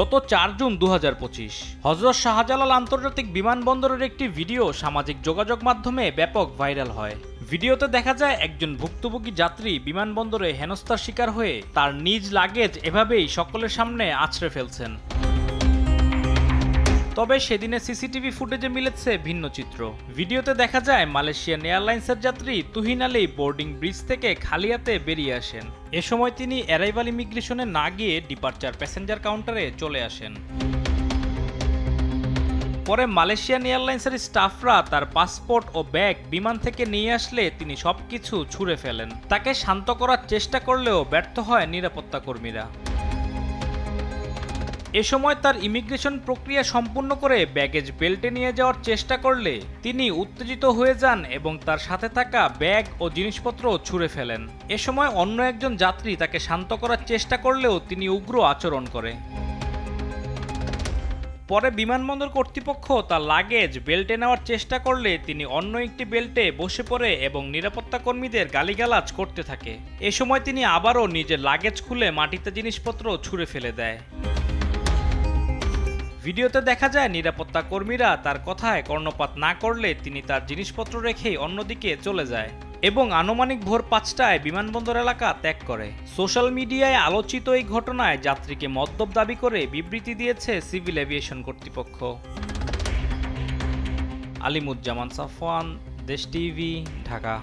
গত 4 জুন 2025 হযরত শাহজালাল আন্তর্জাতিক বিমানবন্দরের একটি ভিডিও সামাজিক যোগাযোগ মাধ্যমে ব্যাপক ভাইরাল হয়। ভিডিওতে দেখা যায় একজন ভুক্তভোগী যাত্রী বিমানবন্দরে হেনস্থার শিকার হয়ে তার নিজ লাগেজ এভাবেই সকলের সামনে আছড়ে ফেলছেন। তবে সেদিনে সিসিটিভি ফুটেজে মিলেছে ভিন্ন চিত্র। ভিডিওতে দেখা যায় মালয়েশিয়ান এয়ারলাইন্সের যাত্রী তুহিন আলী বোর্ডিং ব্রিজ থেকে খালি হাতে বেরিয়ে আসেন। এ সময় তিনি অ্যারাইভাল ইমিগ্রেশনে না গিয়ে ডিপার্চার প্যাসেঞ্জার কাউন্টারে চলে আসেন। পরে মালয়েশিয়ান এয়ারলাইন্সের স্টাফরা তার পাসপোর্ট ও ব্যাগ বিমান থেকে নিয়ে আসলে তিনি সবকিছু ছুঁড়ে ফেলেন। তাকে শান্ত করার চেষ্টা করলেও ব্যর্থ হয় নিরাপত্তা কর্মীরা। এ সময় তার ইমিগ্রেশন প্রক্রিয়া সম্পূর্ণ করে ব্যাগেজ বেল্টে নিয়ে যাওয়ার চেষ্টা করলে তিনি উত্তেজিত হয়ে যান এবং তার সাথে থাকা ব্যাগ ও জিনিসপত্র ছুঁড়ে ফেলেন। এ সময় অন্য একজন যাত্রী তাকে শান্ত করার চেষ্টা করলেও তিনি উগ্র আচরণ করে। পরে বিমানবন্দর কর্তৃপক্ষ তার লাগেজ বেল্টে নেওয়ার চেষ্টা করলে তিনি অন্য একটি বেল্টে বসে পড়ে এবং নিরাপত্তা কর্মীদের গালিগালাজ করতে থাকে। এ সময় তিনি আবারও নিজের লাগেজ খুলে মাটিতে জিনিসপত্র ছুঁড়ে ফেলে দেয়। ভিডিওতে দেখা যায় নিরাপত্তা কর্মীরা তার কথায় কর্ণপাত না করলে তিনি তার জিনিসপত্র রেখেই অন্যদিকে চলে যায় এবং আনুমানিক ভোর 5টায় বিমানবন্দর এলাকা ত্যাগ করে। সোশ্যাল মিডিয়ায় আলোচিত এই ঘটনায় যাত্রীকে মদ্যপ দাবি করে বিবৃতি দিয়েছে সিভিল এভিয়েশন কর্তৃপক্ষ। আলিমুজ্জামান সাফওয়ান, দেশ টিভি, ঢাকা।